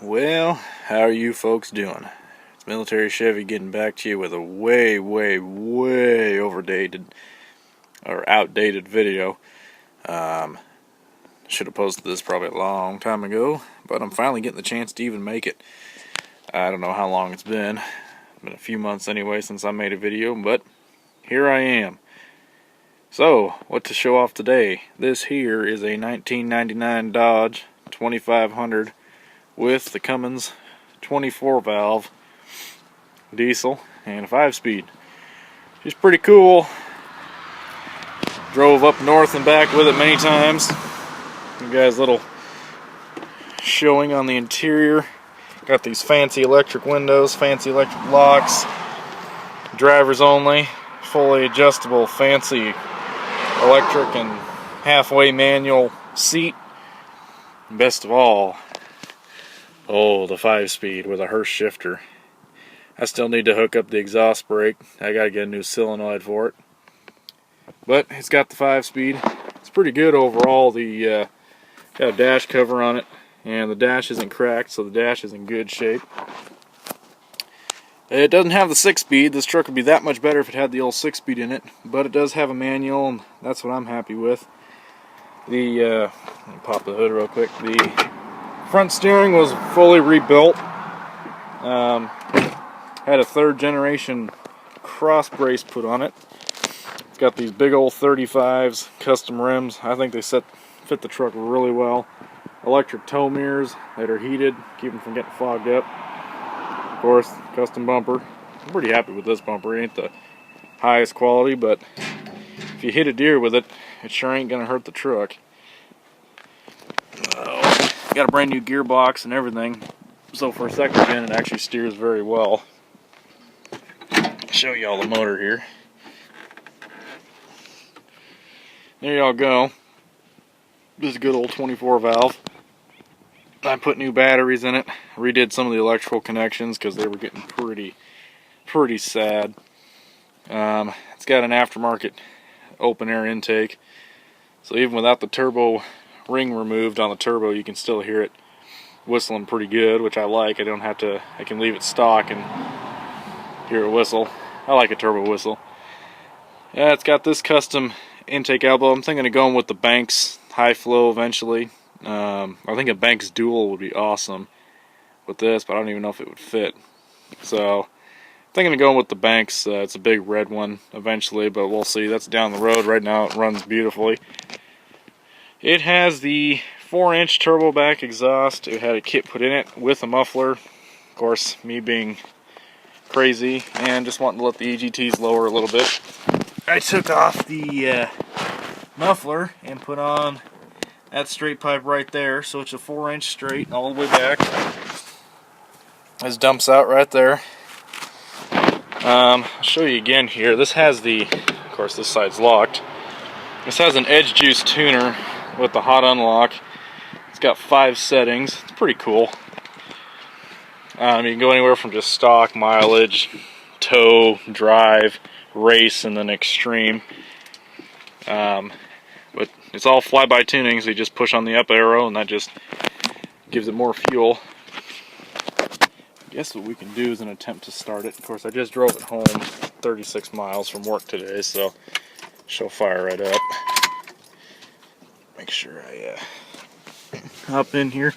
Well, how are you folks doing? It's Military Chevy getting back to you with a way overdated or outdated video. Should have posted this probably a long time ago, but I'm finally getting the chance to even make it. I don't know how long it's been a few months anyway since I made a video, but here I am. So, what to show off today? This here is a 1999 Dodge 2500 with the Cummins 24 valve diesel and a 5-speed. She's pretty cool. Drove up north and back with it many times. You guys, little showing on the interior. Got these fancy electric windows, fancy electric locks, drivers only, fully adjustable, fancy electric and halfway manual seat. And best of all, oh, the 5-speed with a Hurst shifter. I still need to hook up the exhaust brake. I gotta get a new solenoid for it. But it's got the 5-speed. It's pretty good overall. The got a dash cover on it, and the dash isn't cracked, so the dash is in good shape. It doesn't have the 6-speed. This truck would be that much better if it had the old 6-speed in it, but it does have a manual, and that's what I'm happy with. Let me pop the hood real quick. The front steering was fully rebuilt. Had a 3rd generation cross brace put on it. It's got these big old 35s, custom rims. I think they fit the truck really well. Electric tow mirrors that are heated, keep them from getting fogged up. Of course, custom bumper. I'm pretty happy with this bumper. It ain't the highest quality, but if you hit a deer with it, it sure ain't gonna hurt the truck. Got a brand new gearbox and everything, so for a 2nd gen it actually steers very well. Show y'all the motor here. There y'all go. This is a good old 24 valve. I put new batteries in it, redid some of the electrical connections because they were getting pretty sad. It's got an aftermarket open air intake, so even without the turbo ring removed on the turbo, you can still hear it whistling pretty good, which I like. I can leave it stock and hear it whistle. I like a turbo whistle. Yeah, it's got this custom intake elbow. I'm thinking of going with the Banks high flow eventually. I think a Banks dual would be awesome with this, but I don't even know if it would fit. So I'm thinking of going with the Banks. It's a big red one eventually, but we'll see. That's down the road. Right now it runs beautifully. It has the 4-inch turbo back exhaust. It had a kit put in it with a muffler. Of course, me being crazy and just wanting to let the EGTs lower a little bit, I took off the muffler and put on that straight pipe right there, so it's a 4-inch straight all the way back. This dumps out right there. I'll show you again here. This has of course this side's locked. This has an Edge Juice tuner with the hot unlock. It's got 5 settings. It's pretty cool. You can go anywhere from just stock, mileage, tow, drive, race, and then extreme. But it's all fly-by tuning, so you just push on the up arrow and that just gives it more fuel. I guess what we can do is an attempt to start it. Of course, I just drove it home 36 miles from work today, so she'll fire right up. Make sure I hop in here.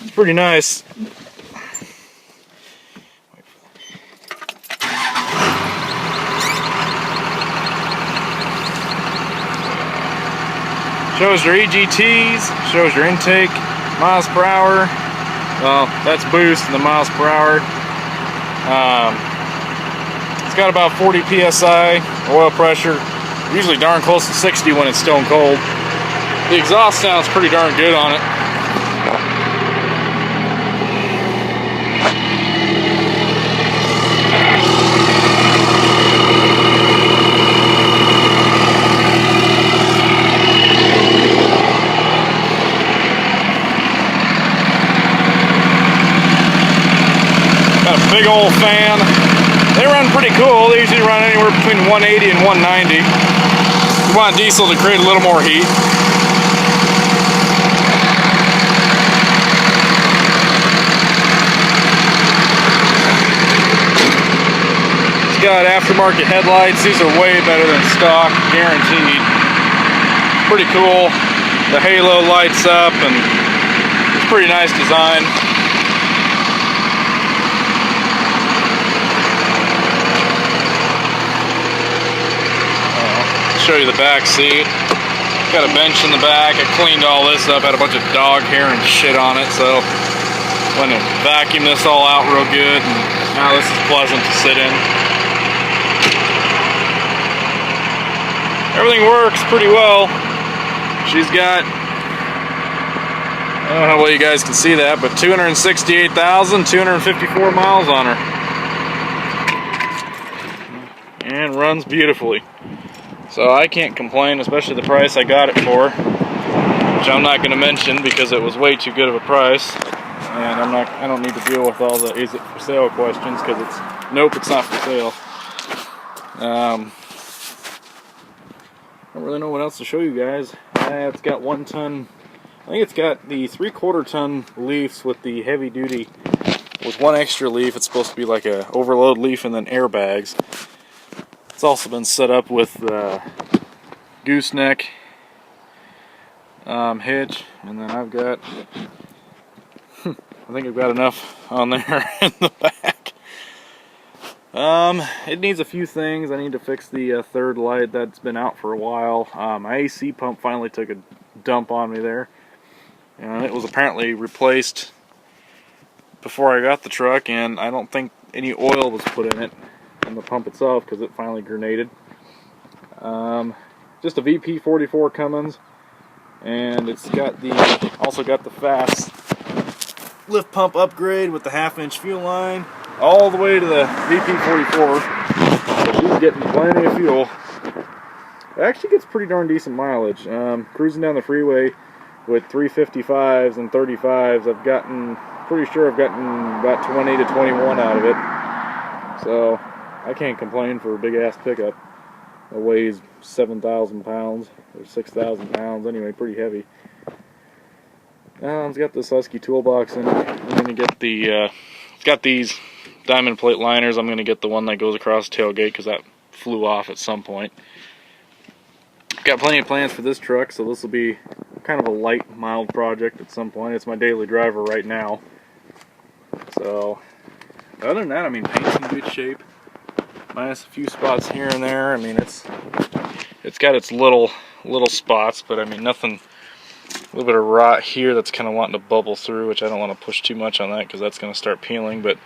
It's pretty nice. Shows your EGTs, shows your intake, miles per hour. Well, that's boost and the miles per hour. It's got about 40 psi oil pressure, usually darn close to 60 when it's stone cold. The exhaust sounds pretty darn good on it. Big old fan. They run pretty cool. They usually run anywhere between 180 and 190. You want diesel to create a little more heat. got aftermarket headlights. These are way better than stock, guaranteed. Pretty cool. The halo lights up, and it's pretty nice design. Show you the back seat. Got a bench in the back. I cleaned all this up, had a bunch of dog hair and shit on it, so went and vacuumed this all out real good, and now this is pleasant to sit in. Everything works pretty well. She's got, I don't know how well you guys can see that, but 268,254 miles on her. And runs beautifully. So I can't complain, especially the price I got it for, which I'm not going to mention because it was way too good of a price, and I don't need to deal with all the is it for sale questions, because it's nope, it's not for sale. I don't really know what else to show you guys. It's got 1 ton. I think it's got the 3/4 ton leafs with the heavy duty, with one extra leaf. It's supposed to be like a overload leaf and then airbags. It's also been set up with gooseneck hitch, and then I've got, I think I've got enough on there in the back. It needs a few things. I need to fix the third light that's been out for a while. My AC pump finally took a dump on me there, and it was apparently replaced before I got the truck, and I don't think any oil was put in it, in the pump itself, because it finally grenaded. Just a VP44 Cummins, and it's got the also got the fast lift pump upgrade with the 1/2-inch fuel line all the way to the VP44. So she's getting plenty of fuel. It actually gets pretty darn decent mileage. Cruising down the freeway with 355s and 35s, pretty sure I've gotten about 20 to 21 out of it. So I can't complain for a big ass pickup. It weighs 7,000 pounds or 6,000 pounds, anyway, pretty heavy. It's got this Husky toolbox in it. I'm gonna get the it's got these diamond plate liners. I'm gonna get the one that goes across the tailgate because that flew off at some point. Got plenty of plans for this truck, so this will be kind of a light, mild project at some point. It's my daily driver right now. So other than that, I mean, paint's in good shape, minus a few spots here and there. I mean, it's got its little spots, but I mean, nothing. A little bit of rot here that's kind of wanting to bubble through, which I don't want to push too much on that because that's going to start peeling. But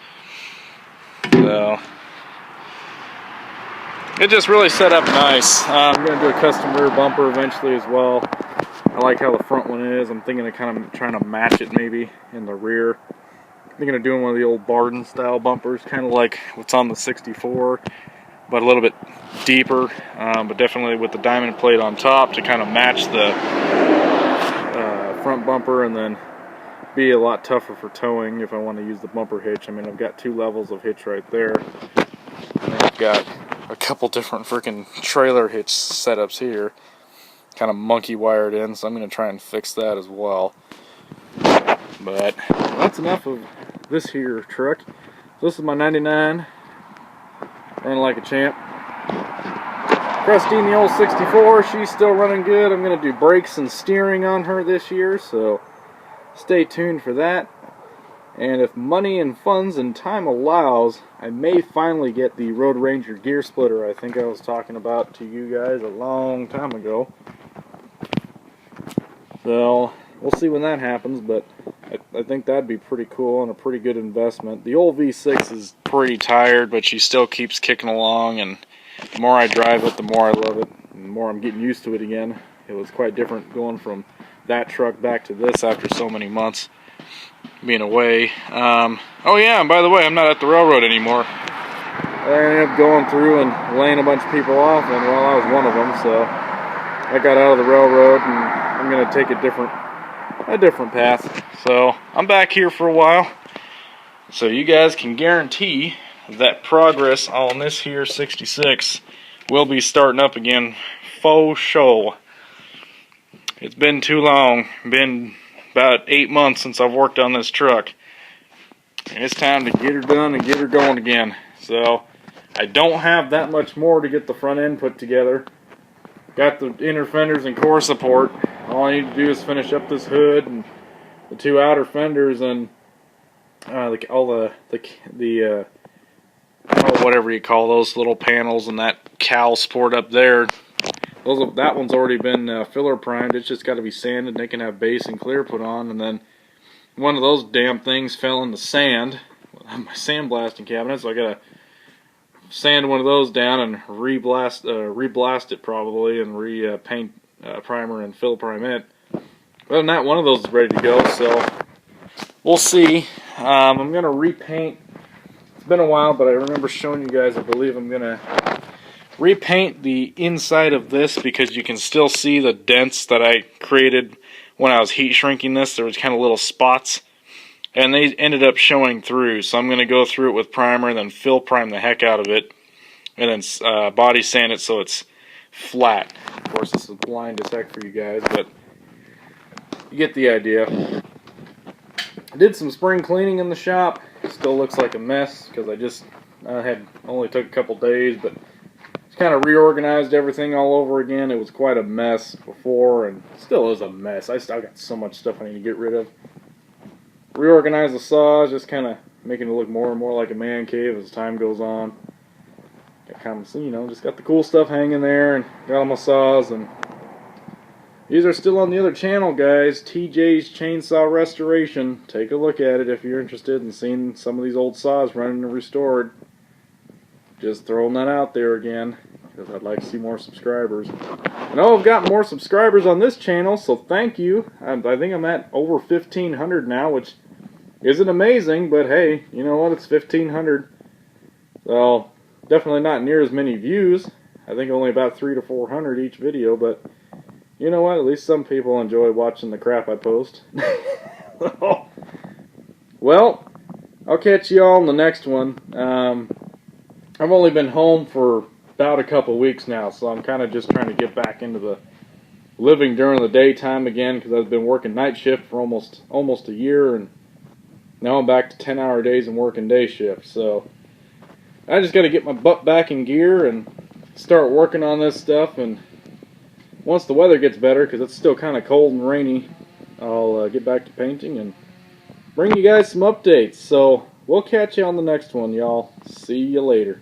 it just really set up nice. I'm going to do a custom rear bumper eventually as well. I like how the front one is. I'm thinking of kind of trying to match it maybe in the rear. I'm thinking of doing one of the old Barden style bumpers, kind of like what's on the 64, but a little bit deeper, but definitely with the diamond plate on top to kind of match the front bumper, and then be a lot tougher for towing if I want to use the bumper hitch. I mean, I've got 2 levels of hitch right there, and I've got a couple different freaking trailer hitch setups here, kind of monkey wired in, so I'm going to try and fix that as well. But that's enough of this here truck. So this is my 99, running like a champ. Christine, the old 64, she's still running good. I'm going to do brakes and steering on her this year, so stay tuned for that. And if money and funds and time allows, I may finally get the Road Ranger gear splitter I think I was talking about to you guys a long time ago. So we'll see when that happens, but I think that'd be pretty cool and a pretty good investment. The old V6 is pretty tired, but she still keeps kicking along, and the more I drive it, the more I love it, and the more I'm getting used to it again. It was quite different going from that truck back to this after so many months being away. Oh yeah, and by the way, I'm not at the railroad anymore. I ended up going through and laying a bunch of people off, and well, I was one of them, so I got out of the railroad, and I'm going to take a different path. So I'm back here for a while, so you guys can guarantee that progress on this here 66 will be starting up again faux show. It's been too long. Been about 8 months since I've worked on this truck, and it's time to get her done and get her going again. So I don't have that much more to get the front end put together. Got the inner fenders and core support. All I need to do is finish up this hood and the two outer fenders and oh, whatever you call those little panels and that cowl support up there. That one's already been filler primed. It's just got to be sanded, and they can have base and clear put on. And then one of those damn things fell in the sand, my sandblasting cabinet, so I got to sand one of those down and reblast it probably, and repaint primer and fill prime it. Other than that, one of those is ready to go, so we'll see. I'm going to repaint. It's been a while, but I remember showing you guys, I believe I'm going to repaint the inside of this because you can still see the dents that I created when I was heat shrinking this. There was kind of little spots, and they ended up showing through. So I'm going to go through it with primer and then fill prime the heck out of it, and then body sand it so it's flat. Of course, this is blind as heck for you guys, but you get the idea. I did some spring cleaning in the shop. Still looks like a mess because I had only took a couple days, but just kind of reorganized everything all over again. It was quite a mess before, and still is a mess. I still got so much stuff I need to get rid of. Reorganize the saws, just kind of making it look more and more like a man cave as time goes on. Got kind of, you know, just got the cool stuff hanging there, and got all my saws, and these are still on the other channel, guys. TJ's Chainsaw Restoration. Take a look at it if you're interested in seeing some of these old saws running and restored. Just throwing that out there again, because I'd like to see more subscribers. I know I've got more subscribers on this channel, so thank you. I think I'm at over 1,500 now, which isn't amazing, but hey, you know what? It's 1,500. So, definitely not near as many views. I think only about 300 to 400 each video, but you know what? At least some people enjoy watching the crap I post. Well, I'll catch you all in the next one. I've only been home for about a couple weeks now, so I'm kind of just trying to get back into the living during the daytime again, because I've been working night shift for almost a year, and now I'm back to 10-hour days and working day shift. So I just got to get my butt back in gear and start working on this stuff, and once the weather gets better, because it's still kind of cold and rainy, I'll get back to painting and bring you guys some updates. So we'll catch you on the next one, y'all. See you later.